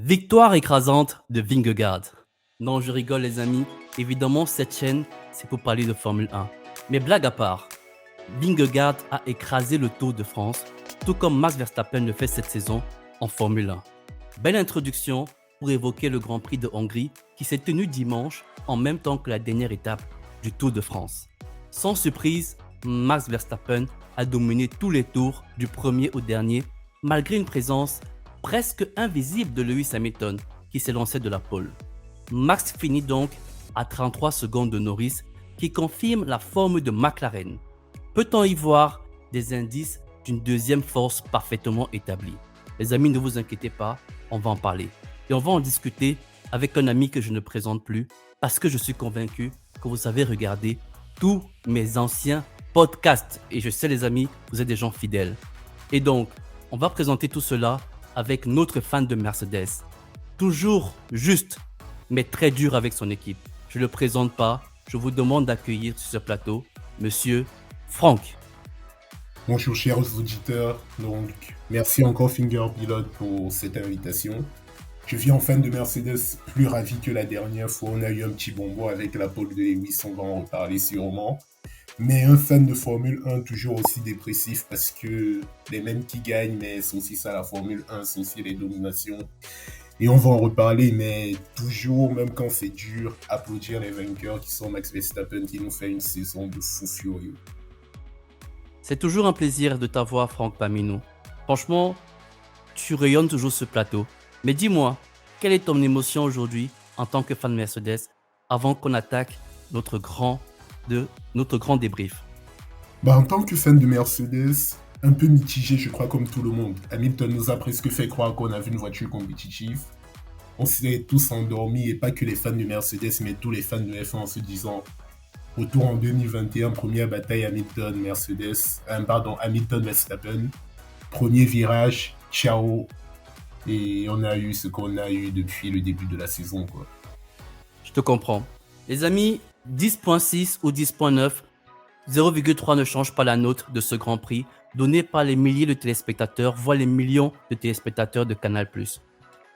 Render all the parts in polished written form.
Victoire écrasante de Vingegaard. Non, je rigole les amis. Évidemment, cette chaîne, c'est pour parler de Formule 1. Mais blague à part, Vingegaard a écrasé le Tour de France, tout comme Max Verstappen le fait cette saison en Formule 1. Belle introduction pour évoquer le Grand Prix de Hongrie qui s'est tenu dimanche en même temps que la dernière étape du Tour de France. Sans surprise, Max Verstappen a dominé tous les tours du premier au dernier malgré une présence presque invisible de Lewis Hamilton qui s'est lancé de la pole. Max finit donc à 33 secondes de Norris qui confirme la forme de McLaren. Peut-on y voir des indices d'une deuxième force parfaitement établie? Les amis, ne vous inquiétez pas, on va en parler. Et on va en discuter avec un ami que je ne présente plus parce que je suis convaincu que vous avez regardé tous mes anciens podcasts. Et je sais les amis, vous êtes des gens fidèles. Et donc, on va présenter tout cela avec notre fan de Mercedes. Toujours juste, mais très dur avec son équipe. Je ne le présente pas, je vous demande d'accueillir sur ce plateau Monsieur Franck. Bonjour chers auditeurs, donc merci encore Fingerpilot pour cette invitation. Je viens en fan de Mercedes plus ravi que la dernière fois, on a eu un petit bonbon avec la pole de Lewis, on va en reparler sûrement. Mais un fan de Formule 1 toujours aussi dépressif parce que les mêmes qui gagnent, mais c'est aussi ça la Formule 1, c'est aussi les dominations. Et on va en reparler, mais toujours, même quand c'est dur, applaudir les vainqueurs qui sont Max Verstappen qui nous fait une saison de fou furieux. C'est toujours un plaisir de t'avoir, Franck, parmi nous. Franchement, tu rayonnes toujours ce plateau. Mais dis-moi, quelle est ton émotion aujourd'hui en tant que fan de Mercedes avant qu'on attaque notre grand débrief? En tant que fan de Mercedes, un peu mitigé, je crois, comme tout le monde. Hamilton nous a presque fait croire qu'on avait une voiture compétitive. On s'est tous endormis, et pas que les fans de Mercedes, mais tous les fans de F1 en se disant retour en 2021, première bataille Hamilton-Verstappen. Premier virage, ciao. Et on a eu ce qu'on a eu depuis le début de la saison, quoi. Je te comprends. Les amis, 10.6 ou 10.9, 0,3 ne change pas la note de ce Grand Prix, donné par les milliers de téléspectateurs, voire les millions de téléspectateurs de Canal+.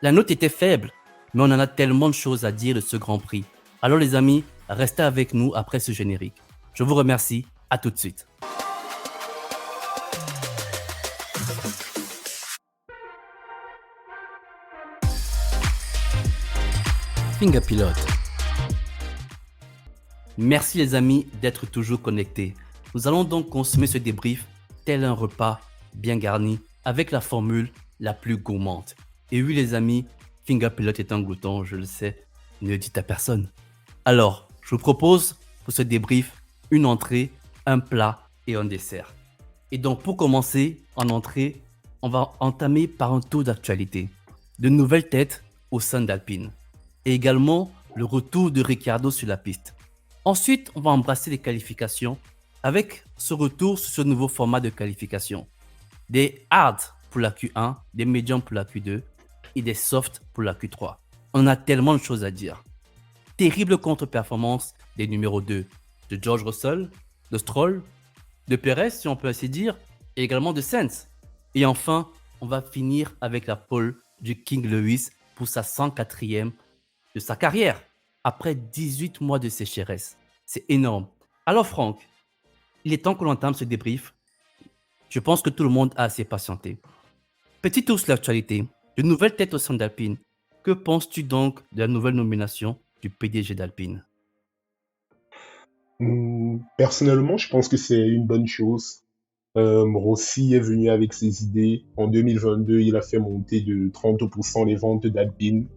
La note était faible, mais on en a tellement de choses à dire de ce Grand Prix. Alors les amis, restez avec nous après ce générique. Je vous remercie, à tout de suite. Fingerpilot. Merci les amis d'être toujours connectés. Nous allons donc consommer ce débrief tel un repas bien garni avec la formule la plus gourmande. Et oui les amis, Fingerpilot est un glouton, je le sais, ne le dites à personne. Alors, je vous propose pour ce débrief une entrée, un plat et un dessert. Et donc pour commencer, en entrée, on va entamer par un tour d'actualité. De nouvelles têtes au sein d'Alpine. Et également le retour de Ricciardo sur la piste. Ensuite, on va embrasser les qualifications avec ce retour sur ce nouveau format de qualification. Des hard pour la Q1, des médiums pour la Q2 et des soft pour la Q3. On a tellement de choses à dire. Terrible contre-performance des numéros 2 de George Russell, de Stroll, de Perez si on peut ainsi dire, et également de Sainz. Et enfin, on va finir avec la pole du King Lewis pour sa 104e de sa carrière, après 18 mois de sécheresse. C'est énorme. Alors Franck, il est temps qu'on entame ce débrief. Je pense que tout le monde a assez patienté. Petit tour sur l'actualité. De nouvelles têtes au sein d'Alpine. Que penses-tu donc de la nouvelle nomination du PDG d'Alpine? Personnellement, je pense que c'est une bonne chose. Rossi est venu avec ses idées. En 2022, il a fait monter de 30% les ventes d'Alpine.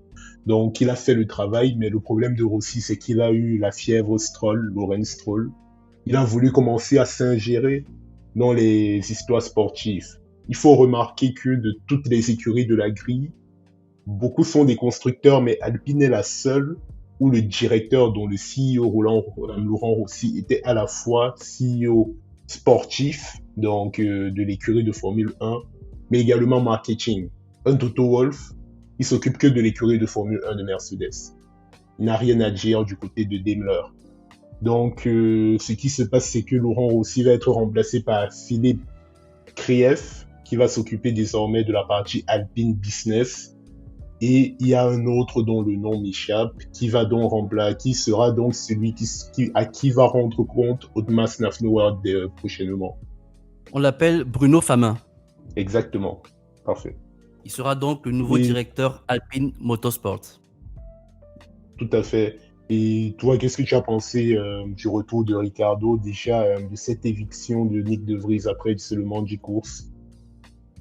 Donc, il a fait le travail, mais le problème de Rossi, c'est qu'il a eu la fièvre Stroll, Lawrence Stroll. Il a voulu commencer à s'ingérer dans les histoires sportives. Il faut remarquer que de toutes les écuries de la grille, beaucoup sont des constructeurs, mais Alpine est la seule où le directeur, dont le CEO Laurent Rossi, était à la fois CEO sportif, donc de l'écurie de Formule 1, mais également marketing. Un Toto Wolff, il s'occupe que de l'écurie de Formule 1 de Mercedes. Il n'a rien à dire du côté de Daimler. Donc, ce qui se passe, c'est que Laurent Rossi va être remplacé par Philippe Krief, qui va s'occuper désormais de la partie Alpine Business. Et il y a un autre dont le nom m'échappe, qui sera donc celui à qui va rendre compte Otmar Szafnauer prochainement. On l'appelle Bruno Famin. Exactement. Parfait. Il sera donc le nouveau Et directeur Alpine Motorsport. tout à fait. Et toi, qu'est-ce que tu as pensé du retour de Ricardo, déjà de cette éviction de Nick De Vries après seulement 10 courses?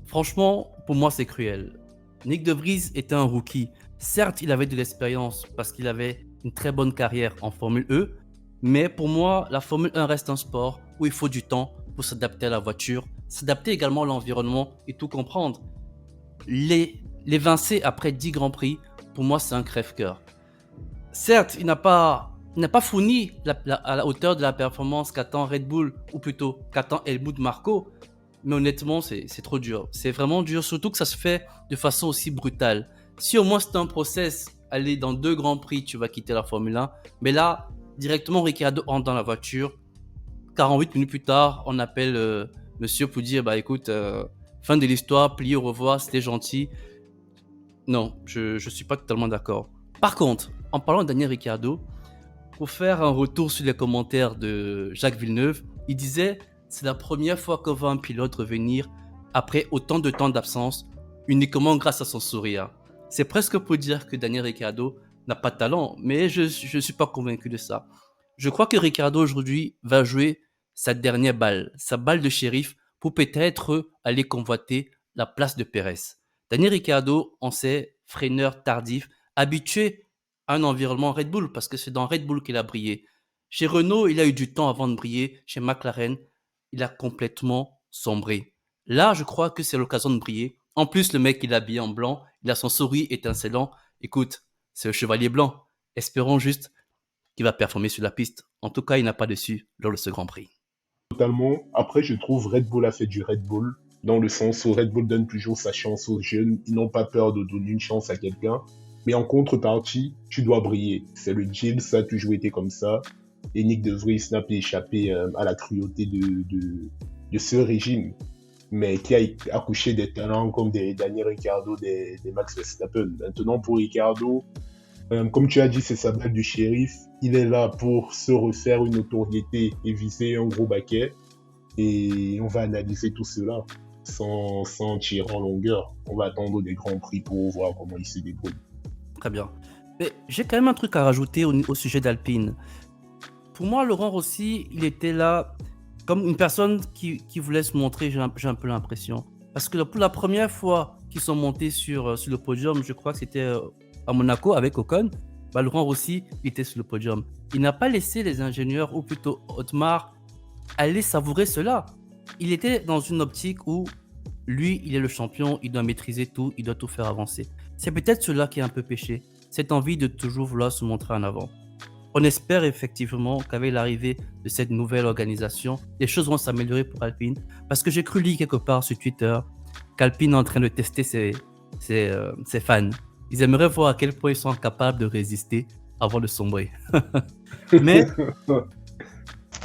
Franchement, pour moi, c'est cruel. Nick De Vries était un rookie. Certes, il avait de l'expérience parce qu'il avait une très bonne carrière en Formule E, mais pour moi, la Formule 1 reste un sport où il faut du temps pour s'adapter à la voiture, s'adapter également à l'environnement et tout comprendre. L'évincer après 10 Grands Prix, pour moi, c'est un crève-cœur. Certes, il n'a pas fourni à la hauteur de la performance qu'attend Red Bull, ou plutôt qu'attend Helmut Marko, mais honnêtement, c'est trop dur. C'est vraiment dur, surtout que ça se fait de façon aussi brutale. Si au moins c'était un process, aller dans 2 Grands Prix, tu vas quitter la Formule 1, mais là, directement, Ricciardo entre dans la voiture. 48 minutes plus tard, on appelle monsieur pour dire, bah écoute, fin de l'histoire, plié au revoir, c'était gentil. Non, je suis pas totalement d'accord. Par contre, en parlant de Daniel Ricciardo, pour faire un retour sur les commentaires de Jacques Villeneuve, il disait « C'est la première fois qu'on voit un pilote revenir après autant de temps d'absence, uniquement grâce à son sourire. » C'est presque pour dire que Daniel Ricciardo n'a pas de talent, mais je ne suis pas convaincu de ça. Je crois que Ricciardo aujourd'hui va jouer sa dernière balle, sa balle de shérif, pour peut-être aller convoiter la place de Pérez. Daniel Ricciardo, on sait, freineur tardif, habitué à un environnement Red Bull, parce que c'est dans Red Bull qu'il a brillé. Chez Renault, il a eu du temps avant de briller. Chez McLaren, il a complètement sombré. Là, je crois que c'est l'occasion de briller. En plus, le mec, il est habillé en blanc, il a son sourire étincelant. Écoute, c'est le chevalier blanc. Espérons juste qu'il va performer sur la piste. En tout cas, il n'a pas déçu lors de ce Grand Prix. Totalement. Après, je trouve Red Bull a fait du Red Bull, dans le sens où Red Bull donne toujours sa chance aux jeunes. Ils n'ont pas peur de donner une chance à quelqu'un. Mais en contrepartie, tu dois briller. C'est le deal, ça a toujours été comme ça. Et Nick De Vries n'a pas échappé à la cruauté de ce régime, mais qui a accouché des talents comme des Daniel Ricciardo, des Max Verstappen. Maintenant, pour Ricciardo, comme tu as dit, c'est sa balle du shérif. Il est là pour se refaire une notoriété et viser un gros baquet. Et on va analyser tout cela sans tirer en longueur. On va attendre des grands prix pour voir comment il se débrouille. Très bien. Mais j'ai quand même un truc à rajouter au sujet d'Alpine. Pour moi, Laurent Rossi, il était là comme une personne qui voulait se montrer, j'ai un peu l'impression. Parce que pour la première fois qu'ils sont montés sur le podium, je crois que c'était à Monaco avec Ocon, bah, Laurent Rossi il était sur le podium. Il n'a pas laissé les ingénieurs, ou plutôt Otmar, aller savourer cela. Il était dans une optique où lui, il est le champion, il doit maîtriser tout, il doit tout faire avancer. C'est peut-être cela qui est un peu péché, cette envie de toujours vouloir se montrer en avant. On espère effectivement qu'avec l'arrivée de cette nouvelle organisation, les choses vont s'améliorer pour Alpine, parce que j'ai cru lire quelque part sur Twitter qu'Alpine est en train de tester ses fans. Ils aimeraient voir à quel point ils sont capables de résister avant de sombrer. mais,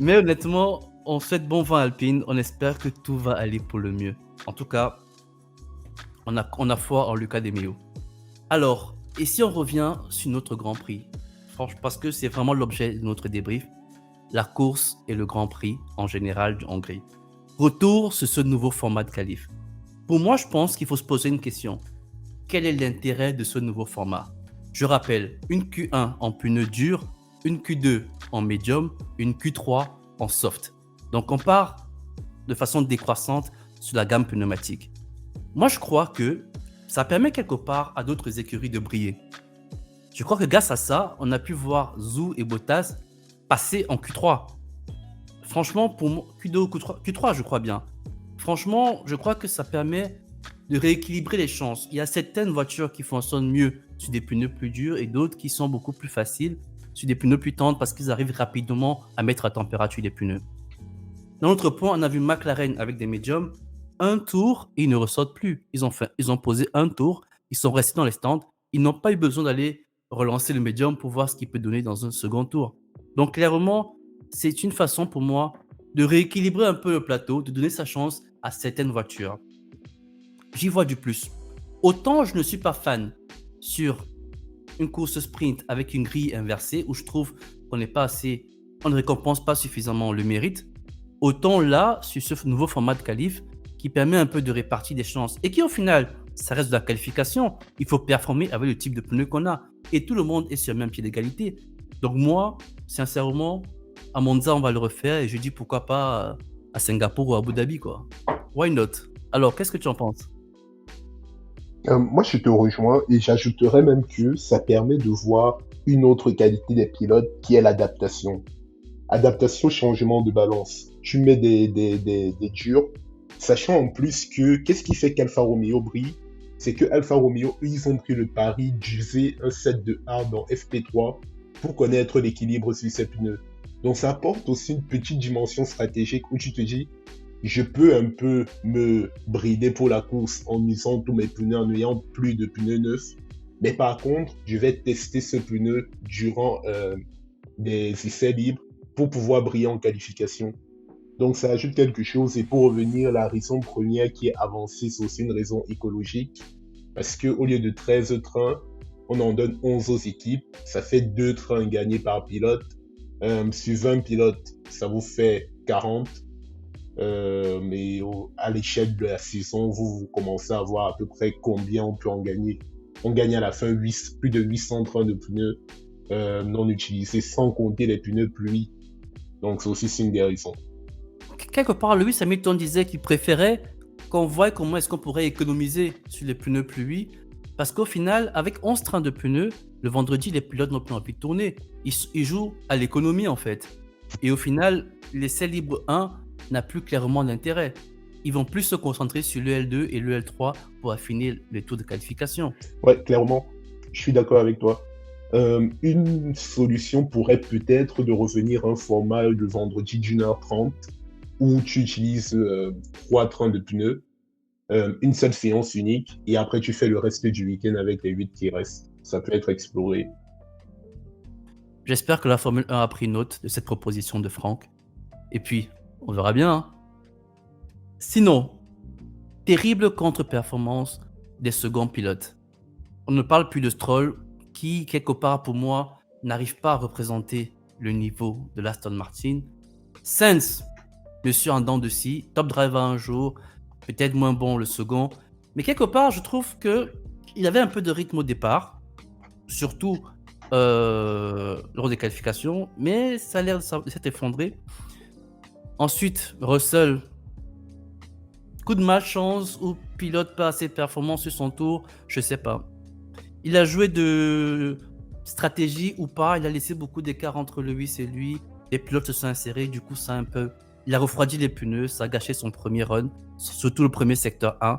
mais honnêtement, on souhaite bon vent à Alpine, on espère que tout va aller pour le mieux. En tout cas, on a foi en Luca De Meo. Alors, et si on revient sur notre Grand Prix, parce que c'est vraiment l'objet de notre débrief, la course et le Grand Prix en général de Hongrie. Retour sur ce nouveau format de qualif. Pour moi, je pense qu'il faut se poser une question. Quel est l'intérêt de ce nouveau format? Je rappelle, une Q1 en pneu dur, une Q2 en médium, une Q3 en soft. Donc on part de façon décroissante sur la gamme pneumatique. Moi, je crois que ça permet quelque part à d'autres écuries de briller. Je crois que grâce à ça, on a pu voir Zhou et Bottas passer en Q3. Franchement, pour moi, Q2 ou Q3, je crois bien. Franchement, je crois que ça permet de rééquilibrer les chances. Il y a certaines voitures qui fonctionnent mieux sur des pneus plus durs et d'autres qui sont beaucoup plus faciles sur des pneus plus tendres parce qu'ils arrivent rapidement à mettre à température les pneus. Dans l'autre point, on a vu McLaren avec des médiums. Un tour et ils ne ressortent plus. Ils ont posé un tour, ils sont restés dans les stands. Ils n'ont pas eu besoin d'aller relancer le médium pour voir ce qu'il peut donner dans un second tour. Donc clairement, c'est une façon pour moi de rééquilibrer un peu le plateau, de donner sa chance à certaines voitures. J'y vois du plus. Autant je ne suis pas fan sur une course sprint avec une grille inversée où je trouve qu'on n'est pas assez, on ne récompense pas suffisamment le mérite, autant là, sur ce nouveau format de qualif qui permet un peu de répartir des chances et qui au final, ça reste de la qualification. Il faut performer avec le type de pneus qu'on a et tout le monde est sur le même pied d'égalité. Donc moi, sincèrement, à Monza, on va le refaire et je dis pourquoi pas à Singapour ou à Abu Dhabi, quoi. Why not? Alors, qu'est-ce que tu en penses? Moi, je te rejoins et j'ajouterais même que ça permet de voir une autre qualité des pilotes qui est l'adaptation. Adaptation, changement de balance. Tu mets des durs, sachant en plus que qu'est-ce qui fait qu'Alfa Romeo brille? C'est que Alfa Romeo, eux, ils ont pris le pari d'user un set de hard dans FP3 pour connaître l'équilibre sur ces pneus. Donc ça apporte aussi une petite dimension stratégique où tu te dis, je peux un peu me brider pour la course en usant tous mes pneus, en n'ayant plus de pneus neufs. Mais par contre, je vais tester ce pneu durant des essais libres pour pouvoir briller en qualification. Donc ça ajoute quelque chose. Et pour revenir, la raison première qui est avancée, c'est aussi une raison écologique. Parce qu'au lieu de 13 trains, on en donne 11 aux équipes. Ça fait 2 trains gagnés par pilote. Sur 20 pilotes, ça vous fait 40. Mais à l'échelle de la saison, vous commencez à voir à peu près combien on peut en gagner. On gagne à la fin plus de 800 trains de pneus non utilisés, sans compter les pneus pluie. Donc c'est aussi une des raisons. Quelque part, Lewis Hamilton disait qu'il préférait qu'on voie comment est-ce qu'on pourrait économiser sur les pneus pluie, parce qu'au final, avec 11 trains de pneus, le vendredi, les pilotes n'ont plus envie de tourner. Ils jouent à l'économie, en fait. Et au final, l'essai libre 1 n'a plus clairement d'intérêt. Ils vont plus se concentrer sur le L2 et le L3 pour affiner les tours de qualification. Ouais, clairement, je suis d'accord avec toi. Une solution pourrait peut-être de revenir à un format de vendredi d'1h30 où tu utilises 3 trains de pneus, une seule séance unique, et après tu fais le reste du week-end avec les 8 qui restent. Ça peut être exploré. J'espère que la Formule 1 a pris note de cette proposition de Franck. Et puis, on verra bien. Hein. Sinon, terrible contre-performance des seconds pilotes. On ne parle plus de Stroll, qui, quelque part pour moi, n'arrive pas à représenter le niveau de l'Aston Martin. Sainz, monsieur en dents de scie, top driver un jour, peut-être moins bon le second. Mais quelque part, je trouve qu'il avait un peu de rythme au départ, surtout lors des qualifications, mais ça a l'air de s'être effondré. Ensuite, Russell, coup de malchance ou pilote pas assez performant sur son tour, je sais pas. Il a joué de stratégie ou pas, il a laissé beaucoup d'écart entre Lewis et lui, les pilotes se sont insérés, du coup ça a un peu... Il a refroidi les pneus, ça a gâché son premier run, surtout le premier secteur 1,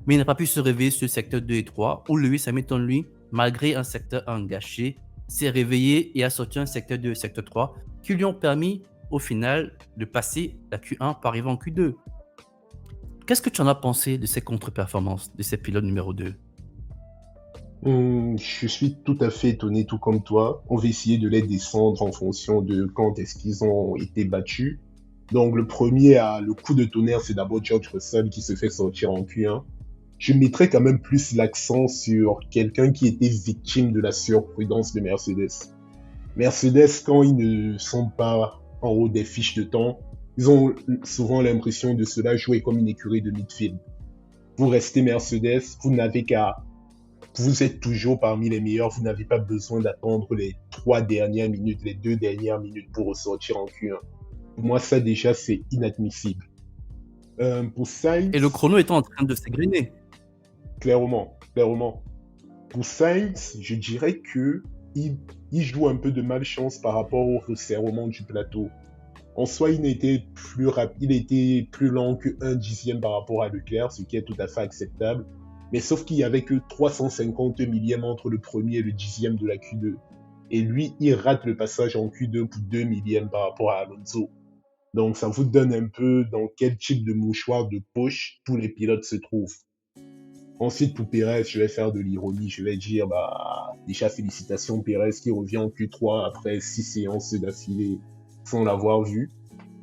mais il n'a pas pu se réveiller sur le secteur 2 et 3, où Lewis Hamilton, lui, malgré un secteur 1 gâché, s'est réveillé et a sorti un secteur 2 et secteur 3, qui lui ont permis, au final, de passer la Q1 pour arriver en Q2. Qu'est-ce que tu en as pensé de ces contre-performances de ces pilotes numéro 2 ? Je suis tout à fait étonné, tout comme toi. On va essayer de les descendre en fonction de quand est-ce qu'ils ont été battus. Donc le premier à le coup de tonnerre, c'est d'abord George Russell qui se fait sortir en Q1. Je mettrais quand même plus l'accent sur quelqu'un qui était victime de la surprudence de Mercedes. Mercedes, quand ils ne sont pas en haut des fiches de temps, ils ont souvent l'impression de cela jouer comme une écurie de midfield. Vous restez Mercedes, vous n'avez qu'à... Vous êtes toujours parmi les meilleurs, vous n'avez pas besoin d'attendre les 3 dernières minutes, les 2 dernières minutes pour ressortir en Q1. Pour moi, ça déjà, c'est inadmissible. Pour Sainz... Et le chrono étant en train de s'égriner. Clairement. Pour Sainz, je dirais que il joue un peu de malchance par rapport au resserrement du plateau. En soi, il était plus rapide, il était plus lent que 1 dixième par rapport à Leclerc, ce qui est tout à fait acceptable. Mais sauf qu'il n'y avait que 350 millièmes entre le premier et le dixième de la Q2. Et lui, il rate le passage en Q2 pour 2 millièmes par rapport à Alonso. Donc ça vous donne un peu dans quel type de mouchoir de poche tous les pilotes se trouvent. Ensuite, pour Pérez, je vais faire de l'ironie. Je vais dire, déjà félicitations Pérez qui revient en Q3 après 6 séances d'affilée sans l'avoir vu.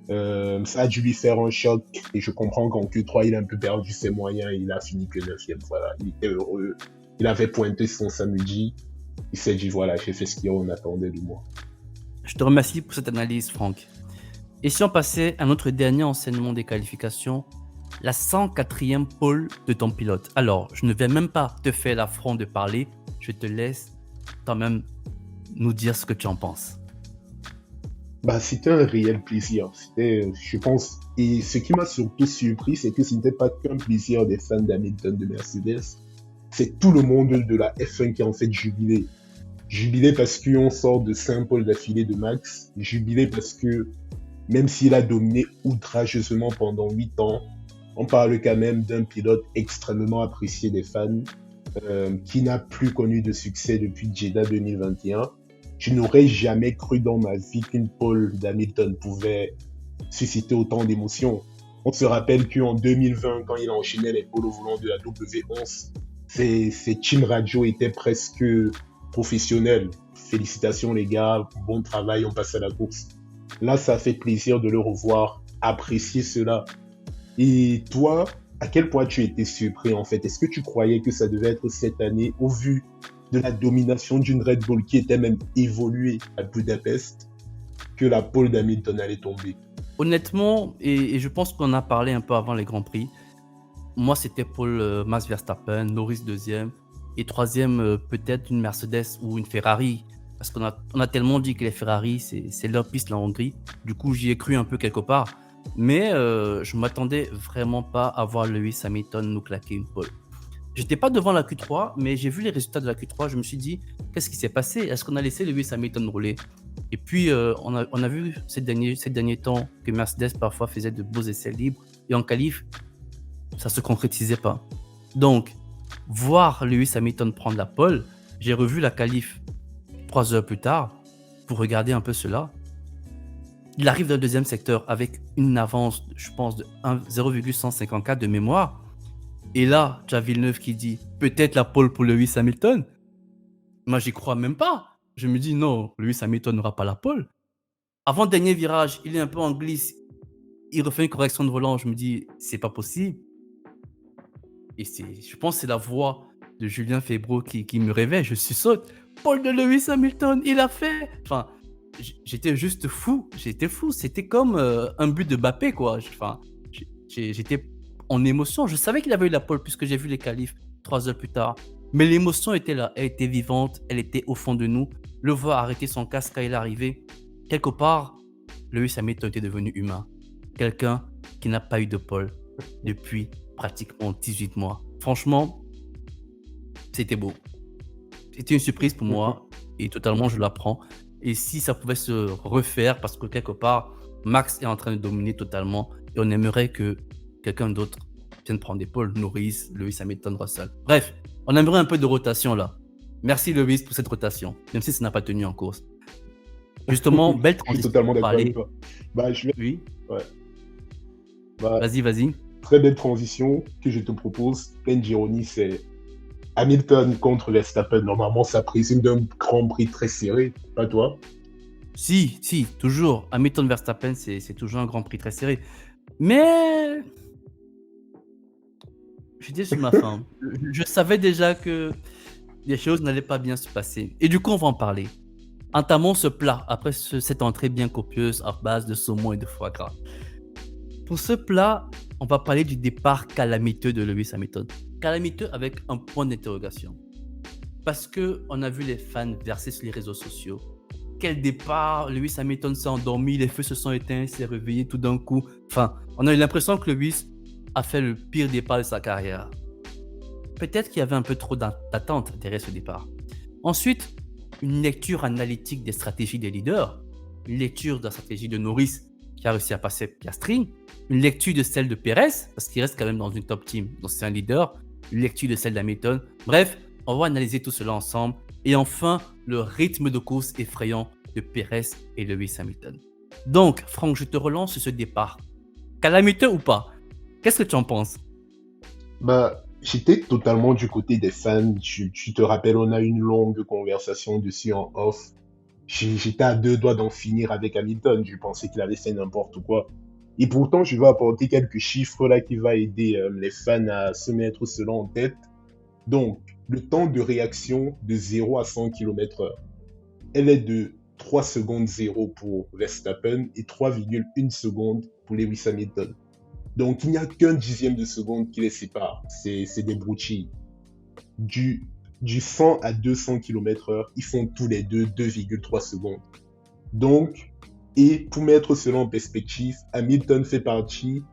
Ça a dû lui faire un choc et je comprends qu'en Q3, il a un peu perdu ses moyens et il a fini que 9e. Voilà, il était heureux. Il avait pointé son samedi. Il s'est dit, voilà, j'ai fait ce qu'on attendait de moi. Je te remercie pour cette analyse, Franck. Et si on passait à notre dernier enseignement des qualifications, la 104e pole de ton pilote. Alors, je ne vais même pas te faire l'affront de parler, je te laisse toi-même nous dire ce que tu en penses. Bah, c'était un réel plaisir. C'était, je pense, et ce qui m'a surtout surpris, c'est que ce n'était pas qu'un plaisir des fans d'Hamilton de Mercedes, c'est tout le monde de la F1 qui a en fait jubilé. Jubilé parce qu'on sort de 5 pôles d'affilée de Max, jubilé parce que même s'il a dominé outrageusement pendant 8 ans, on parle quand même d'un pilote extrêmement apprécié des fans, qui n'a plus connu de succès depuis Jeddah 2021. Je n'aurais jamais cru dans ma vie qu'une pole d'Hamilton pouvait susciter autant d'émotions. On se rappelle qu'en 2020, quand il enchaînait les pôles au volant de la W11, ses team radio étaient presque professionnels. Félicitations les gars, bon travail, on passe à la course. Là, ça fait plaisir de le revoir apprécier cela. Et toi, à quel point tu étais surpris en fait? Est-ce que tu croyais que ça devait être cette année au vu de la domination d'une Red Bull qui était même évoluée à Budapest que la pole d'Hamilton allait tomber? Honnêtement, et je pense qu'on en a parlé un peu avant les Grands Prix, moi c'était Paul Max Verstappen, Norris deuxième, et troisième peut-être une Mercedes ou une Ferrari, parce qu'on a tellement dit que les Ferrari c'est leur piste la Hongrie, du coup j'y ai cru un peu quelque part, mais je m'attendais vraiment pas à voir Lewis Hamilton nous claquer une pole. J'étais pas devant la Q3, mais j'ai vu les résultats de la Q3, je me suis dit, qu'est-ce qui s'est passé? Est-ce qu'on a laissé Lewis Hamilton rouler? Et puis, on a vu ces derniers temps que Mercedes parfois faisait de beaux essais libres, et en qualif, ça se concrétisait pas. Donc, voir Lewis Hamilton prendre la pole, j'ai revu la qualif 3 heures plus tard pour regarder un peu cela. Il arrive dans le deuxième secteur avec une avance, je pense, de 0,154 de mémoire. Et là, tu as Villeneuve qui dit peut-être la pole pour Lewis Hamilton. Moi, j'y crois même pas. Je me dis non, Lewis Hamilton n'aura pas la pole. Avant le dernier virage, il est un peu en glisse. Il refait une correction de volant. Je me dis c'est pas possible. Et je pense que c'est la voix de Julien Febvre qui me réveille. Je suis saute. Pole de Lewis Hamilton, il a fait. Enfin, j'étais juste fou. J'étais fou. C'était comme un but de Mbappé, quoi. Enfin, j'étais en émotion. Je savais qu'il avait eu la pole puisque j'ai vu les qualifs 3 heures plus tard. Mais l'émotion était là. Elle était vivante. Elle était au fond de nous. Le voir arrêter son casque quand il est arrivé. Quelque part, Lewis Hamilton était devenu humain. Quelqu'un qui n'a pas eu de pole depuis pratiquement 18 mois. Franchement, c'était beau. C'était une surprise pour moi et totalement je l'apprends. Et si ça pouvait se refaire, parce que quelque part, Max est en train de dominer totalement et on aimerait que quelqu'un d'autre vienne prendre des pôles, Norris, Lewis Hamilton, Russell. Bref, on aimerait un peu de rotation là. Merci Lewis pour cette rotation, même si ça n'a pas tenu en course. Justement, belle transition. Je suis totalement d'accord avec toi. Bah, Oui. Ouais. Bah, Vas-y. très belle transition que je te propose. Pleine d'ironie, c'est Hamilton contre Verstappen. Normalement, ça présume d'un Grand Prix très serré, pas toi? Si, toujours. Hamilton Verstappen, c'est toujours un Grand Prix très serré. Mais j'étais sur ma faim. Je savais déjà que les choses n'allaient pas bien se passer. Et du coup, on va en parler. Entamons ce plat après cette entrée bien copieuse à base de saumon et de foie gras. Pour ce plat, on va parler du départ calamiteux de Lewis Hamilton. Calamiteux avec un point d'interrogation. Parce qu'on a vu les fans verser sur les réseaux sociaux. Quel départ, Lewis Hamilton s'est endormi, les feux se sont éteints, il s'est réveillé tout d'un coup. Enfin, on a eu l'impression que Lewis a fait le pire départ de sa carrière. Peut-être qu'il y avait un peu trop d'attente derrière ce départ. Ensuite, une lecture analytique des stratégies des leaders, une lecture de la stratégie de Norris qui a réussi à passer Piastri, une lecture de celle de Perez, parce qu'il reste quand même dans une top team, donc c'est un leader, une lecture de celle d'Hamilton. Bref, on va analyser tout cela ensemble. Et enfin, le rythme de course effrayant de Perez et Lewis Hamilton. Donc, Franck, je te relance sur ce départ. Calamiteux ou pas? Qu'est-ce que tu en penses? Bah, j'étais totalement du côté des fans. Tu te rappelles, on a eu une longue conversation dessus en off. J'étais à 2 doigts d'en finir avec Hamilton. Je pensais qu'il avait fait n'importe quoi. Et pourtant, je vais apporter quelques chiffres là qui va aider les fans à se mettre cela en tête. Donc, le temps de réaction de 0 à 100 km/h, elle est de 3 secondes 0 pour Verstappen et 3,1 secondes pour Lewis Hamilton. Donc, il n'y a qu'un dixième de seconde qui les sépare. C'est des broutilles. Du, du 100 à 200 km/h, ils font tous les deux 2,3 secondes. Donc, et pour mettre cela en perspective, Hamilton fait partie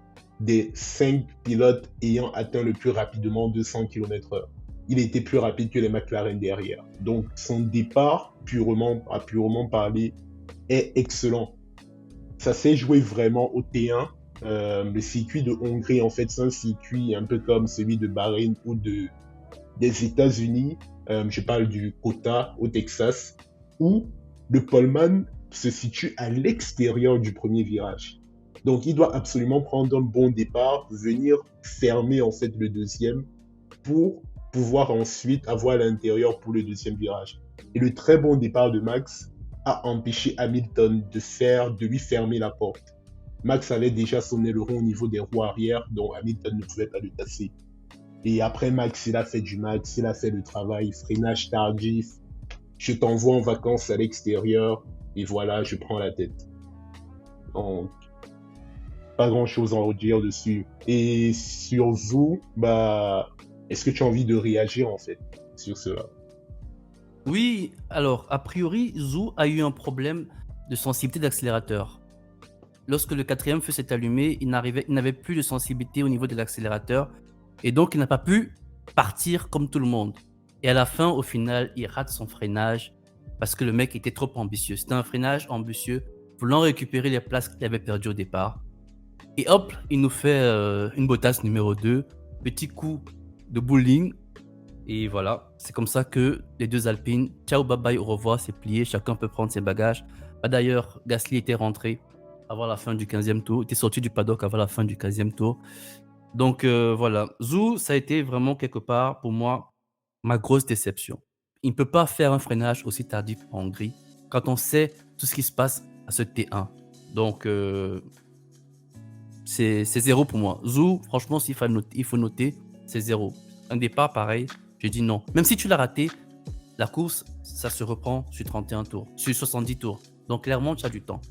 des 5 pilotes ayant atteint le plus rapidement 200 km/h. Il était plus rapide que les McLaren derrière. Donc, son départ, à purement parler, est excellent. Ça s'est joué vraiment au T1. Le circuit de Hongrie, en fait, c'est un circuit un peu comme celui de Bahreïn ou des États-Unis. Je parle du Kota au Texas, où le poleman se situe à l'extérieur du premier virage. Donc, il doit absolument prendre un bon départ, venir fermer en fait le deuxième pour pouvoir ensuite avoir l'intérieur pour le deuxième virage. Et le très bon départ de Max a empêché Hamilton de lui fermer la porte. Max avait déjà sonné le rond au niveau des roues arrière, donc Hamilton ne pouvait pas le tasser. Et après Max, il a fait du max, il a fait le travail, freinage tardif, je t'envoie en vacances à l'extérieur, et voilà, je prends la tête. Donc, pas grand chose à en dire dessus. Et sur vous, bah, est-ce que tu as envie de réagir en fait sur cela? Oui, alors, a priori, Zhou a eu un problème de sensibilité d'accélérateur. Lorsque le quatrième feu s'est allumé, il n'avait plus de sensibilité au niveau de l'accélérateur et donc il n'a pas pu partir comme tout le monde. Et à la fin, au final, il rate son freinage parce que le mec était trop ambitieux. C'était un freinage ambitieux, voulant récupérer les places qu'il avait perdues au départ. Et hop, il nous fait une Bottas numéro 2, petit coup de bowling. Et voilà, c'est comme ça que les deux Alpines, ciao, bye bye, au revoir, c'est plié, chacun peut prendre ses bagages. D'ailleurs, Gasly était rentré avant la fin du 15e tour, était sorti du paddock avant la fin du 15e tour. Donc voilà, Zhou, ça a été vraiment quelque part pour moi ma grosse déception. Il ne peut pas faire un freinage aussi tardif en Hongrie quand on sait tout ce qui se passe à ce T1. Donc c'est zéro pour moi. Zhou, franchement, il faut noter, c'est zéro. Un départ pareil, je dis non. Même si tu l'as raté, la course, ça se reprend sur 31 tours, sur 70 tours. Donc clairement, tu as du temps.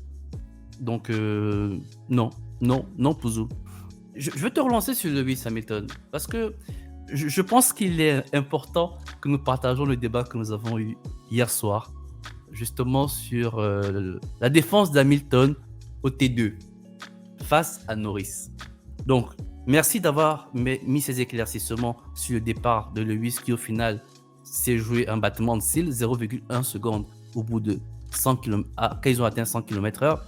Donc non, non, non pour Zhou. Je veux te relancer sur Lewis Hamilton parce que je pense qu'il est important que nous partageons le débat que nous avons eu hier soir, justement sur la défense d'Hamilton au T2 face à Norris. Donc, merci d'avoir mis ces éclaircissements sur le départ de Lewis qui, au final, s'est joué un battement de cils, 0,1 seconde au bout de 100 km, quand ils ont atteint 100 km/h.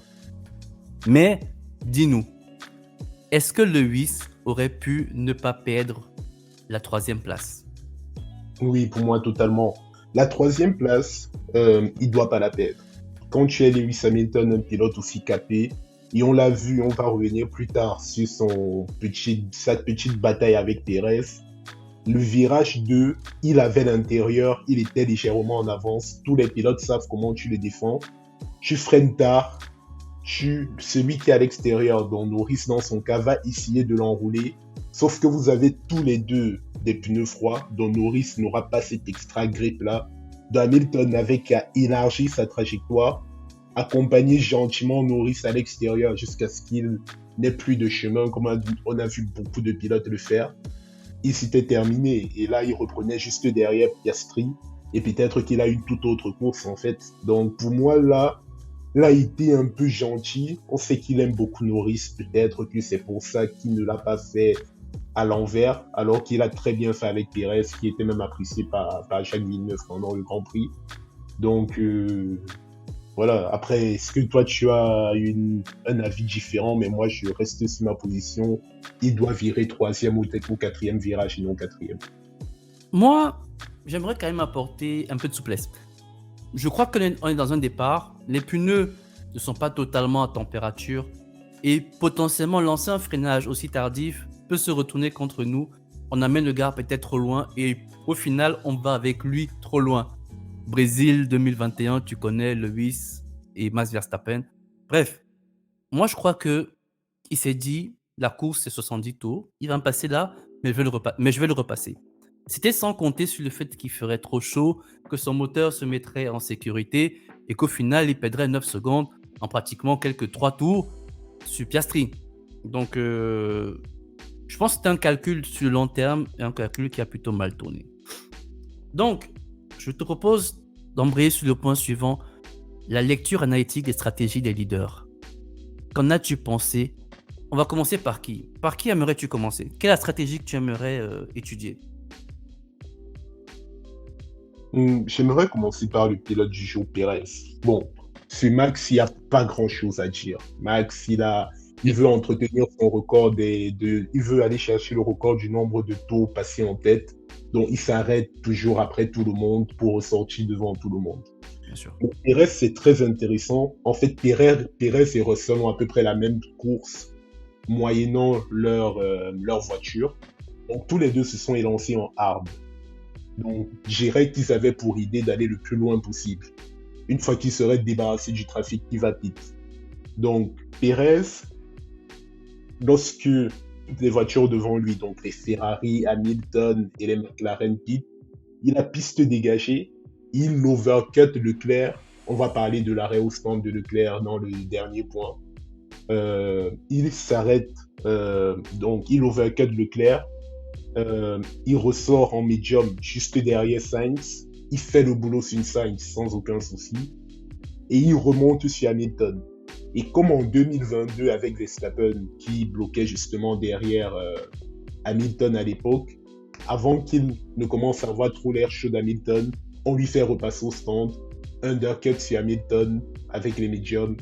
Mais, dis-nous, est-ce que Lewis aurait pu ne pas perdre la 3e place? Oui, pour moi, totalement. La 3e place, il doit pas la perdre. Quand tu es Lewis Hamilton, un pilote aussi capé, et on l'a vu, on va revenir plus tard sur sa petite bataille avec Perez. Le virage 2, il avait l'intérieur, il était légèrement en avance. Tous les pilotes savent comment tu le défends. Tu freines tard, celui qui est à l'extérieur, dont Norris dans son cas, va essayer de l'enrouler. Sauf que vous avez tous les deux des pneus froids, dont Norris n'aura pas cette extra grippe là. Hamilton n'avait qu'à élargir sa trajectoire, accompagner gentiment Norris à l'extérieur jusqu'à ce qu'il n'ait plus de chemin, comme on a vu beaucoup de pilotes le faire. Il s'était terminé et là il reprenait juste derrière Piastri et peut-être qu'il a une toute autre course en fait. Donc pour moi là il était un peu gentil. On sait qu'il aime beaucoup Norris, peut-être que c'est pour ça qu'il ne l'a pas fait à l'envers, alors qu'il a très bien fait avec Perez, qui était même apprécié par Jacques Villeneuve pendant le Grand Prix. Donc voilà, après, est-ce que toi tu as un avis différent, mais moi je reste sur ma position. Il doit virer 3e ou 4e virage et non 4e. Moi, j'aimerais quand même apporter un peu de souplesse. Je crois qu'on est dans un départ, les pneus ne sont pas totalement à température et potentiellement lancer un freinage aussi tardif peut se retourner contre nous. On amène le gars peut-être trop loin et au final, on va avec lui trop loin. Brésil 2021, tu connais Lewis et Max Verstappen. Bref, moi je crois que il s'est dit la course c'est 70 tours, il va me passer là, mais je vais le repasser. C'était sans compter sur le fait qu'il ferait trop chaud, que son moteur se mettrait en sécurité et qu'au final, il perdrait 9 secondes en pratiquement quelques 3 tours sur Piastri. Donc, je pense que c'est un calcul sur le long terme et un calcul qui a plutôt mal tourné. Donc, je te propose d'embrayer sur le point suivant, la lecture analytique des stratégies des leaders. Qu'en as-tu pensé? On va commencer par qui? Par qui aimerais-tu commencer? Quelle est la stratégie que tu aimerais étudier? J'aimerais commencer par le pilote du jour, Pérez. Bon, sur Max, il n'y a pas grand-chose à dire. Max, il veut entretenir son record il veut aller chercher le record du nombre de tours passés en tête. Donc, il s'arrête toujours après tout le monde pour ressortir devant tout le monde. Bien sûr. Donc, Pérez, c'est très intéressant. En fait, Pérez et Russell ont à peu près la même course, moyennant leur voiture. Donc, tous les deux se sont élancés en hard. Donc, je dirais qu'ils avaient pour idée d'aller le plus loin possible, une fois qu'ils seraient débarrassés du trafic qui va vite. Donc, Pérez, lorsque toutes les voitures devant lui, donc les Ferrari, Hamilton et les McLaren pit, il a piste dégagée, il overcut Leclerc. On va parler de l'arrêt au stand de Leclerc dans le dernier point. Il s'arrête, donc il overcut Leclerc. Il ressort en médium juste derrière Sainz. Il fait le boulot sur Sainz sans aucun souci. Et il remonte sur Hamilton. Et comme en 2022 avec Verstappen qui bloquait justement derrière Hamilton à l'époque, avant qu'il ne commence à avoir trop l'air chaud d'Hamilton, on lui fait repasser au stand, undercut sur Hamilton avec les médiums.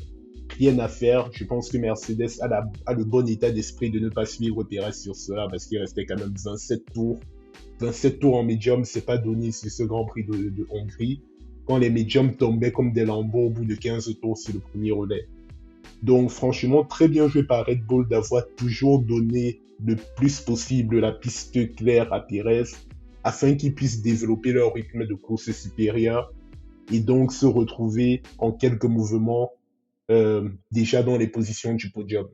Rien à faire. Je pense que Mercedes a le bon état d'esprit de ne pas suivre Perez sur cela parce qu'il restait quand même 27 tours. 27 tours en médium, c'est pas donné sur ce Grand Prix de Hongrie, quand les médiums tombaient comme des lambeaux au bout de 15 tours sur le premier relais. Donc franchement, très bien joué par Red Bull d'avoir toujours donné le plus possible la piste claire à Perez afin qu'ils puissent développer leur rythme de course supérieur et donc se retrouver en quelques mouvements déjà dans les positions du podium.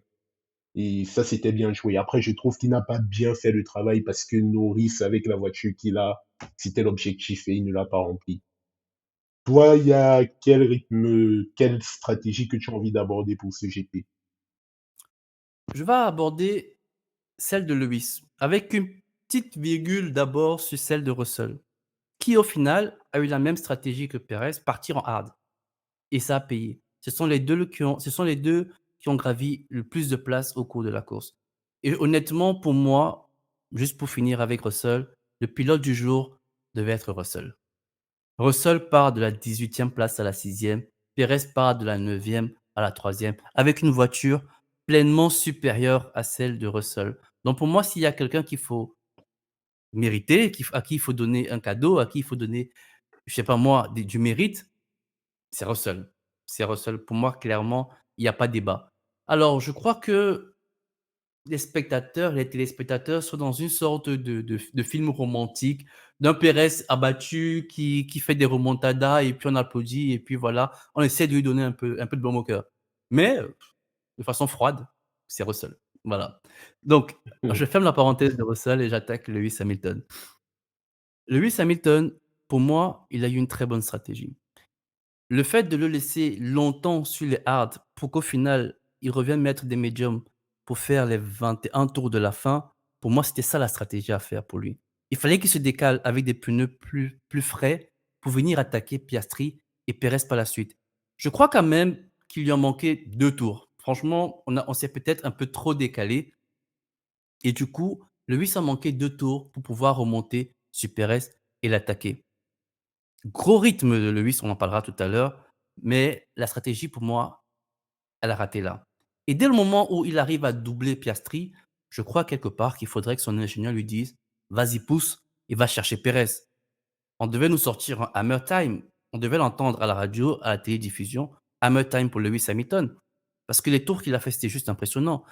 Et ça, c'était bien joué. Après, je trouve qu'il n'a pas bien fait le travail parce que Norris, avec la voiture qu'il a, c'était l'objectif et il ne l'a pas rempli. Toi, il y a quel rythme, quelle stratégie que tu as envie d'aborder pour ce GP? Je vais aborder celle de Lewis, avec une petite virgule d'abord sur celle de Russell, qui au final a eu la même stratégie que Perez, partir en hard. Et ça a payé. Ce sont les 2 qui ont gravi le plus de places au cours de la course. Et honnêtement, pour moi, juste pour finir avec Russell, le pilote du jour devait être Russell. Russell part de la 18e place à la 6e, Perez part de la 9e à la 3e, avec une voiture pleinement supérieure à celle de Russell. Donc pour moi, s'il y a quelqu'un qu'il faut mériter, à qui il faut donner un cadeau, à qui il faut donner, je sais pas moi, du mérite, c'est Russell. C'est Russell. Pour moi, clairement, il y a pas débat. Alors, je crois que les téléspectateurs sont dans une sorte de film romantique, d'un Pérez abattu qui fait des remontadas et puis on applaudit et puis voilà, on essaie de lui donner un peu de baume au cœur. Mais, de façon froide, c'est Russell. Voilà. Donc, je ferme la parenthèse de Russell et j'attaque Lewis Hamilton. Lewis Hamilton, pour moi, il a eu une très bonne stratégie. Le fait de le laisser longtemps sur les hards pour qu'au final, il revienne mettre des médiums pour faire les 21 tours de la fin, pour moi, c'était ça la stratégie à faire pour lui. Il fallait qu'il se décale avec des pneus plus frais pour venir attaquer Piastri et Perez par la suite. Je crois quand même qu'il lui en manquait 2 tours. Franchement, on s'est peut-être un peu trop décalé et du coup, Lewis a manqué 2 tours pour pouvoir remonter sur Perez et l'attaquer. Gros rythme de Lewis, on en parlera tout à l'heure, mais la stratégie pour moi, elle a raté là. Et dès le moment où il arrive à doubler Piastri, je crois quelque part qu'il faudrait que son ingénieur lui dise: «Vas-y pousse et va chercher Pérez». On devait nous sortir un hammer time, on devait l'entendre à la radio, à la télédiffusion, hammer time pour Lewis Hamilton, parce que les tours qu'il a fait, c'était juste impressionnant.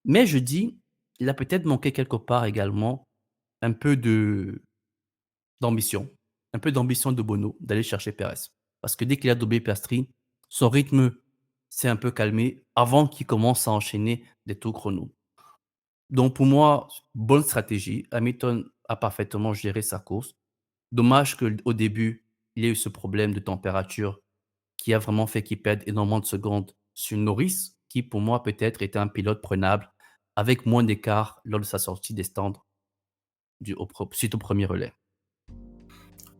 Mais je dis, il a peut-être manqué quelque part également un peu de d'ambition, un peu d'ambition de Bono, d'aller chercher Perez. Parce que dès qu'il a doublé Piastri, son rythme s'est un peu calmé avant qu'il commence à enchaîner des tours chrono. Donc pour moi, bonne stratégie. Hamilton a parfaitement géré sa course. Dommage qu'au début, il y ait eu ce problème de température qui a vraiment fait qu'il perde énormément de secondes sur Norris, qui pour moi peut-être était un pilote prenable avec moins d'écart lors de sa sortie des stands suite au premier relais.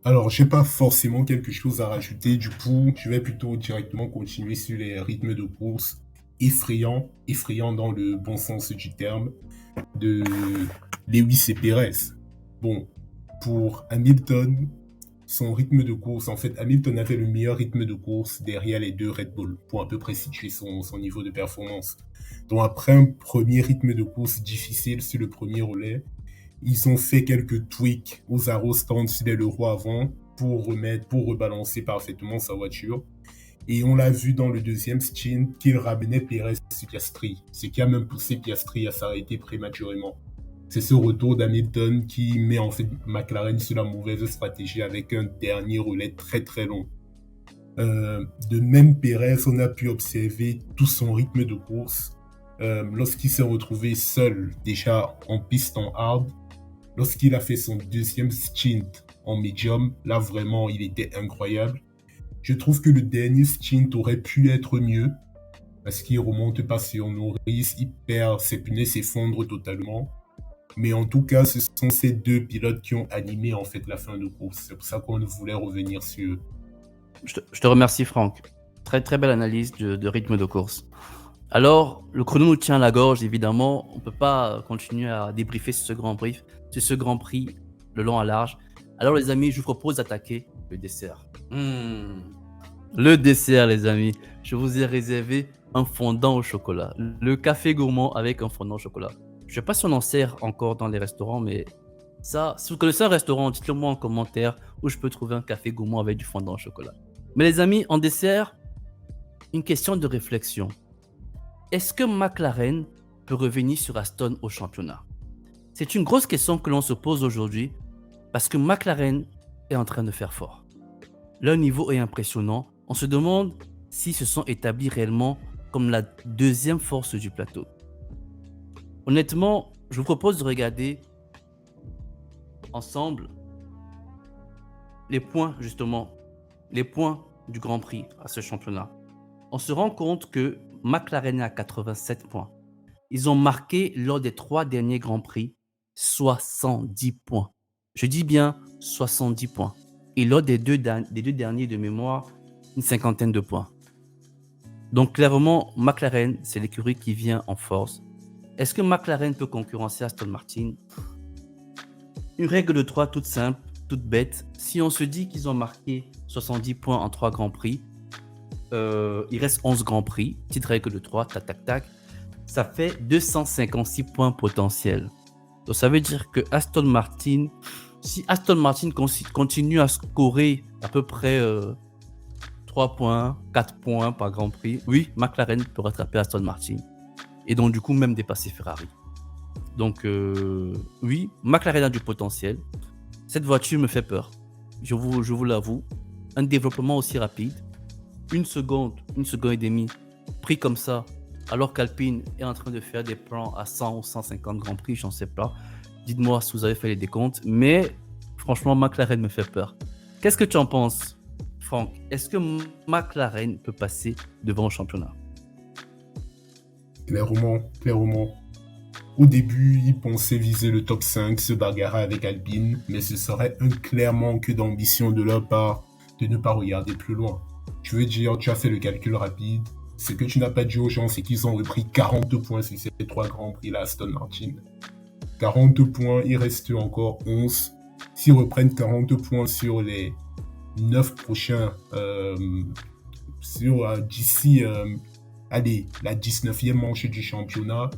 Alors, j'ai pas forcément quelque chose à rajouter. Du coup, je vais plutôt directement continuer sur les rythmes de course effrayants dans le bon sens du terme, de Lewis et Perez. Bon, pour Hamilton, son rythme de course, en fait, Hamilton avait le meilleur rythme de course derrière les deux Red Bull, pour à peu près situer son niveau de performance. Donc après un premier rythme de course difficile sur le premier relais, ils ont fait quelques tweaks aux aérostands s'il est le roi avant pour rebalancer parfaitement sa voiture. Et on l'a vu dans le deuxième stint qu'il ramenait Perez sur Piastri, ce qui a même poussé Piastri à s'arrêter prématurément. C'est ce retour d'Hamilton qui met en fait McLaren sur la mauvaise stratégie avec un dernier relais très très long. De même Perez, on a pu observer tout son rythme de course lorsqu'il s'est retrouvé seul déjà en piste en hard. Lorsqu'il a fait son deuxième stint en medium, là vraiment il était incroyable. Je trouve que le dernier stint aurait pu être mieux parce qu'il remonte pas sur Norris, il perd ses pneus, s'effondre totalement. Mais en tout cas, ce sont ces deux pilotes qui ont animé en fait la fin de course. C'est pour ça qu'on voulait revenir sur eux. Je te remercie, Franck. Très très belle analyse de rythme de course. Alors, le chrono nous tient à la gorge, évidemment. On ne peut pas continuer à débriefer sur ce Grand Prix, le long à large. Alors, les amis, je vous propose d'attaquer le dessert. Le dessert, les amis. Je vous ai réservé un fondant au chocolat. Le café gourmand avec un fondant au chocolat. Je ne sais pas si on en sert encore dans les restaurants, mais ça, si vous connaissez un restaurant, dites-le moi en commentaire où je peux trouver un café gourmand avec du fondant au chocolat. Mais les amis, en dessert, une question de réflexion. Est-ce que McLaren peut revenir sur Aston au championnat? C'est une grosse question que l'on se pose aujourd'hui parce que McLaren est en train de faire fort. Leur niveau est impressionnant. On se demande s'ils se sont établis réellement comme la deuxième force du plateau. Honnêtement, je vous propose de regarder ensemble les points du Grand Prix à ce championnat. On se rend compte que McLaren est à 87 points. Ils ont marqué lors des 3 derniers Grands Prix 70 points. Je dis bien 70 points. Et lors des deux derniers de mémoire, une cinquantaine de points. Donc clairement, McLaren, c'est l'écurie qui vient en force. Est-ce que McLaren peut concurrencer Aston Martin? Une règle de 3 toute simple, toute bête. Si on se dit qu'ils ont marqué 70 points en 3 Grands Prix, il reste 11 Grands Prix, petite règle de 3, tac, tac, tac. Ça fait 256 points potentiels. Donc ça veut dire que si Aston Martin continue à scorer à peu près 3 points, 4 points par Grand Prix, oui, McLaren peut rattraper Aston Martin. Et donc du coup même dépasser Ferrari. Donc oui, McLaren a du potentiel. Cette voiture me fait peur. Je vous l'avoue. Un développement aussi rapide. Une seconde et demie, pris comme ça, alors qu'Alpine est en train de faire des plans à 100 ou 150 Grands Prix, j'en sais pas. Dites-moi si vous avez fait les décomptes, mais franchement, McLaren me fait peur. Qu'est-ce que tu en penses, Franck? Est-ce que McLaren peut passer devant le championnat? Clairement. Au début, ils pensaient viser le top 5, se bagarrer avec Alpine, mais ce serait un clair manque d'ambition de leur part de ne pas regarder plus loin. Je veux dire, tu as fait le calcul rapide. Ce que tu n'as pas dit aux gens, c'est qu'ils ont repris 40 points sur ces 3 Grands Prix là, Aston Martin. 40 points, il reste encore 11. S'ils reprennent 40 points sur les 9 prochains, d'ici la 19e manche du championnat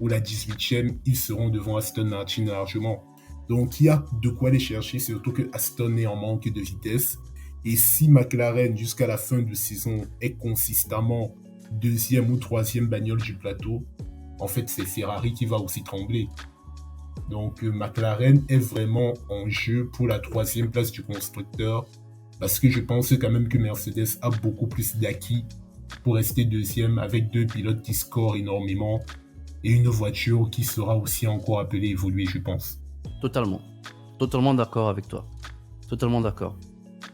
ou la 18e, ils seront devant Aston Martin largement. Donc il y a de quoi les chercher, surtout que Aston est en manque de vitesse. Et si McLaren, jusqu'à la fin de saison, est consistamment 2e ou 3e bagnole du plateau, en fait, c'est Ferrari qui va aussi trembler. Donc, McLaren est vraiment en jeu pour la 3e place du constructeur, parce que je pense quand même que Mercedes a beaucoup plus d'acquis pour rester 2e avec 2 pilotes qui scorent énormément et une voiture qui sera aussi encore appelée évoluer, je pense. Totalement. Totalement d'accord avec toi. Totalement d'accord.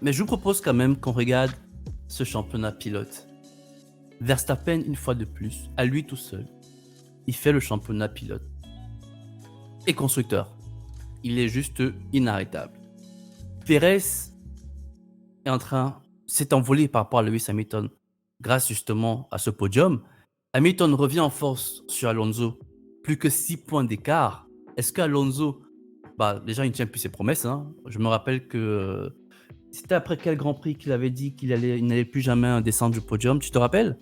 Mais je vous propose quand même qu'on regarde ce championnat pilote. Verstappen, une fois de plus, à lui tout seul, il fait le championnat pilote. Et constructeur. Il est juste inarrêtable. Perez s'est envolé par rapport à Lewis Hamilton grâce justement à ce podium. Hamilton revient en force sur Alonso. Plus que 6 points d'écart. Est-ce qu'Alonso, déjà il ne tient plus ses promesses, hein. Je me rappelle que c'était après quel Grand Prix qu'il avait dit qu'il n'allait plus jamais descendre du podium, tu te rappelles?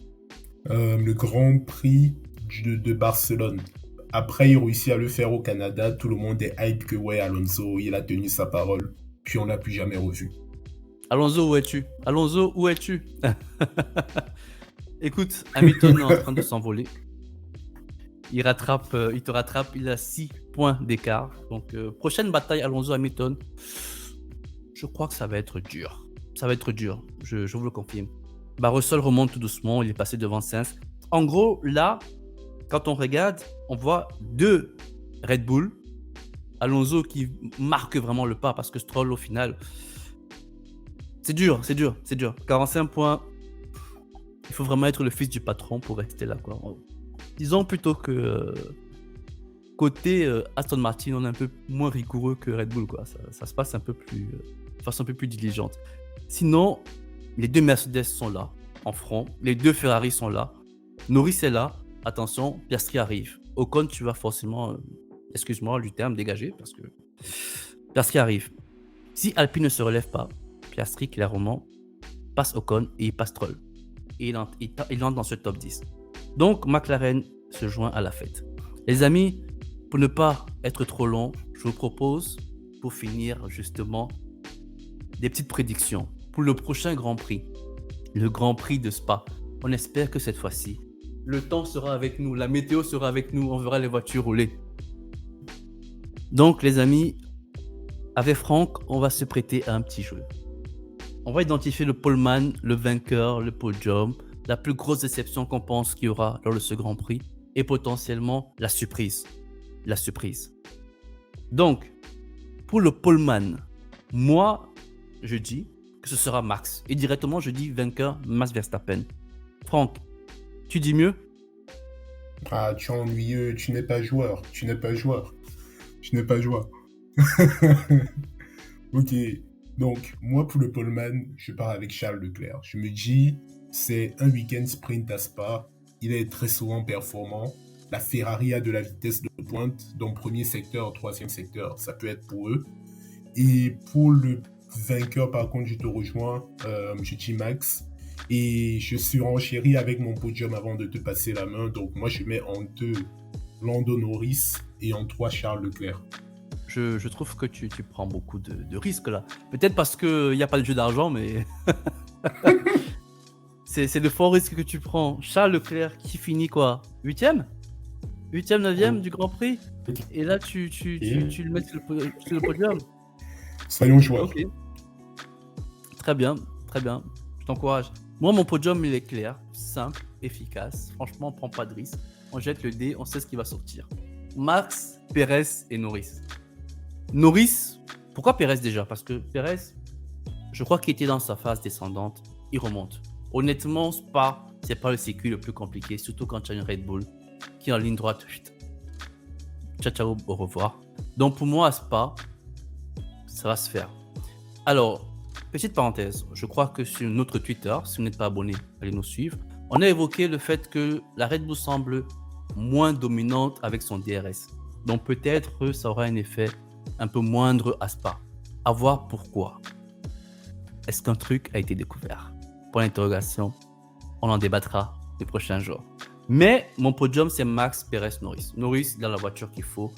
Le Grand Prix de Barcelone. Après, il réussit à le faire au Canada. Tout le monde est hype que ouais, Alonso, il a tenu sa parole. Puis on l'a plus jamais revu. Alonso, où es-tu? Alonso, où es-tu? Écoute, Hamilton est en train de s'envoler. Il te rattrape, il a 6 points d'écart. Donc, prochaine bataille Alonso-Hamilton, je crois que ça va être dur. Ça va être dur, je vous le confirme. Russell remonte tout doucement, il est passé devant Sainz. En gros, là, quand on regarde, on voit 2 Red Bull. Alonso qui marque vraiment le pas parce que Stroll, au final, c'est dur. 45 points. Il faut vraiment être le fils du patron pour rester là, quoi. Disons plutôt que côté Aston Martin, on est un peu moins rigoureux que Red Bull, quoi. Ça se passe un peu plus, de façon un peu plus diligente. Sinon, les 2 Mercedes sont là, en front. Les 2 Ferrari sont là. Norris est là. Attention, Piastri arrive. Ocon, tu vas forcément, excuse-moi du terme, dégager, parce que Piastri arrive. Si Alpine ne se relève pas, Piastri, clairement, passe Ocon et il passe Stroll. Et il entre dans ce top 10. Donc, McLaren se joint à la fête. Les amis, pour ne pas être trop long, je vous propose, pour finir justement, des petites prédictions pour le prochain Grand Prix. Le Grand Prix de Spa. On espère que cette fois-ci, le temps sera avec nous, la météo sera avec nous, on verra les voitures rouler. Donc, les amis, avec Franck, on va se prêter à un petit jeu. On va identifier le poleman, le vainqueur, le podium, la plus grosse déception qu'on pense qu'il y aura lors de ce Grand Prix et potentiellement la surprise. La surprise. Donc, pour le poleman, moi, je dis que ce sera Max. Et directement, je dis vainqueur Max Verstappen. Franck, tu dis mieux? Ah, tu es ennuyeux, tu n'es pas joueur. Ok, donc moi pour le poleman, je pars avec Charles Leclerc. Je me dis, c'est un week-end sprint à Spa, il est très souvent performant. La Ferrari a de la vitesse de pointe, donc premier secteur, troisième secteur, ça peut être pour eux. Et pour le vainqueur, par contre, je te rejoins, je dis Max. Et je suis renchéri avec mon podium avant de te passer la main. Donc moi, je mets en 2 Lando Norris et en 3 Charles Leclerc. Je trouve que tu prends beaucoup de risques là. Peut-être parce qu'il n'y a pas de jeu d'argent, mais c'est de forts risques que tu prends. Charles Leclerc qui finit quoi? 8e? 8e, 9e du Grand Prix? Et là, tu le mets sur le podium? Soyons joueurs. Ok. Très bien. Je t'encourage. Moi, mon podium, il est clair, simple, efficace. Franchement, on prend pas de risque. On jette le dé, on sait ce qui va sortir. Max, Perez et Norris. Norris, pourquoi Perez déjà? Parce que Perez, je crois qu'il était dans sa phase descendante. Il remonte. Honnêtement, Spa, c'est pas le circuit le plus compliqué, surtout quand tu as une Red Bull qui est en ligne droite. Ciao, au revoir. Donc pour moi, à Spa, ça va se faire. Alors, petite parenthèse, je crois que sur notre Twitter, si vous n'êtes pas abonné, allez nous suivre. On a évoqué le fait que la Red Bull semble moins dominante avec son DRS. Donc peut-être ça aura un effet un peu moindre à Spa. À voir pourquoi. Est-ce qu'un truc a été découvert? Point d'interrogation. On en débattra les prochains jours. Mais mon podium, c'est Max, Perez, Norris. Norris, il a la voiture qu'il faut.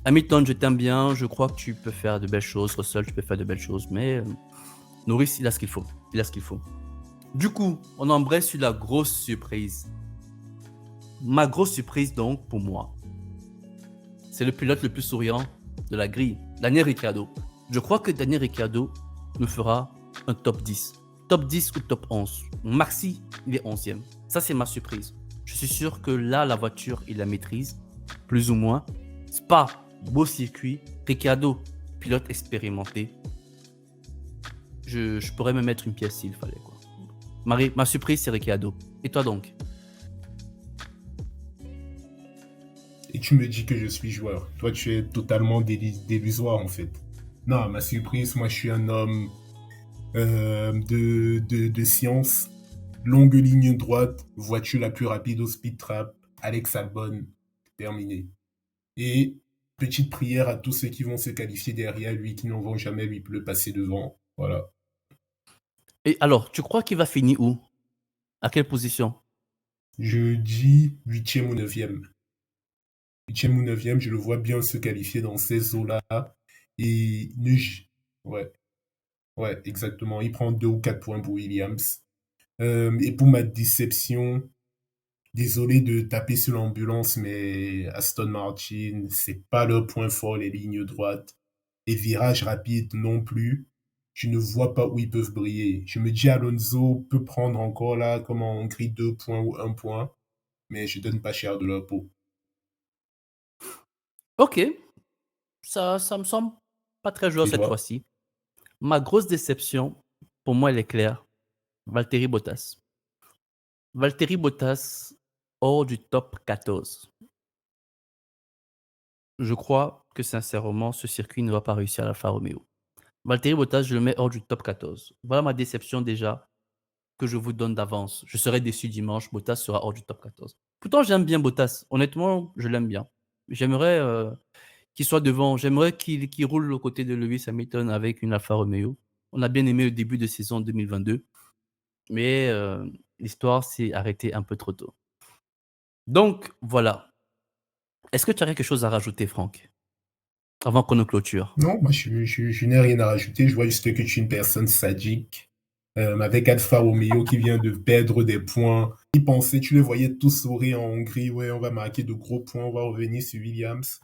Hamilton, je t'aime bien. Je crois que tu peux faire de belles choses. Russell, tu peux faire de belles choses. Mais Norris, il a ce qu'il faut. Du coup, on embraye sur la grosse surprise. Ma grosse surprise, donc, pour moi, c'est le pilote le plus souriant de la grille, Daniel Ricciardo. Je crois que Daniel Ricciardo nous fera un top 10. Top 10 ou top 11. Maxi, il est 11e. Ça, c'est ma surprise. Je suis sûr que là, la voiture, il la maîtrise, plus ou moins. Spa, beau circuit. Ricciardo, pilote expérimenté. Je pourrais me mettre une pièce s'il fallait, quoi. Ma surprise, c'est Ricciardo. Et toi donc? Et tu me dis que je suis joueur. Toi, tu es totalement délusoire, en fait. Non, ma surprise, moi, je suis un homme de science. Longue ligne droite, voiture la plus rapide au speed trap, Alex Albon, terminé. Et petite prière à tous ceux qui vont se qualifier derrière lui, qui n'en vont jamais lui le passer devant. Voilà. Et alors, tu crois qu'il va finir où? À quelle position? Je dis 8e ou 9e. 8e ou 9e, je le vois bien se qualifier dans ces eaux-là. Et ouais, ouais, exactement. Il prend 2 ou 4 points pour Williams. Et pour ma déception, désolé de taper sur l'ambulance, mais Aston Martin, c'est pas leur point fort, les lignes droites. Les virages rapides non plus. Je ne vois pas où ils peuvent briller. Je me dis Alonso peut prendre encore là, comme en Hongrie, 2 points ou 1 point, mais je donne pas cher de leur peau. Ok, ça me semble pas très joueur Et cette toi? fois-ci. Ma grosse déception, pour moi, elle est claire. Valtteri Bottas. Valtteri Bottas hors du top 14. Je crois que sincèrement, ce circuit ne va pas réussir à l'Alfa Romeo. Valtteri Bottas, je le mets hors du top 14. Voilà ma déception déjà que je vous donne d'avance. Je serai déçu dimanche, Bottas sera hors du top 14. Pourtant, j'aime bien Bottas. Honnêtement, je l'aime bien. J'aimerais qu'il soit devant. J'aimerais qu'il roule aux côtés de Lewis Hamilton avec une Alfa Romeo. On a bien aimé le début de saison 2022, mais l'histoire s'est arrêtée un peu trop tôt. Donc, voilà. Est-ce que tu as quelque chose à rajouter, Franck, avant qu'on ne clôture? Non, moi je n'ai rien à rajouter. Je vois juste que tu es une personne sadique. Avec Alfa Romeo qui vient de perdre des points. Ils pensaient, tu les voyais tous sourire en Hongrie. Ouais, on va marquer de gros points, on va revenir sur Williams.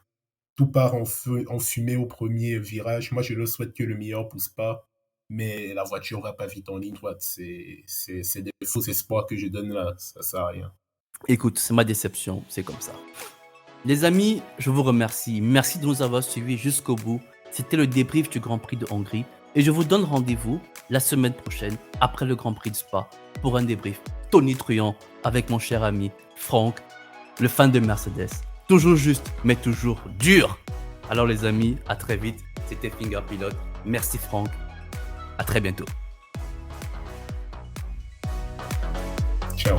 Tout part en feu, en fumée au premier virage. Moi, je leur souhaite que le meilleur pousse pas, mais la voiture va pas vite en ligne droite. C'est des faux espoirs que je donne là. Ça sert à rien. Écoute, c'est ma déception, c'est comme ça. Les amis, je vous remercie. Merci de nous avoir suivis jusqu'au bout. C'était le débrief du Grand Prix de Hongrie. Et je vous donne rendez-vous la semaine prochaine, après le Grand Prix de Spa, pour un débrief tonitruant avec mon cher ami Franck, le fan de Mercedes. Toujours juste, mais toujours dur. Alors les amis, à très vite. C'était Finger Pilot. Merci Franck. À très bientôt. Ciao.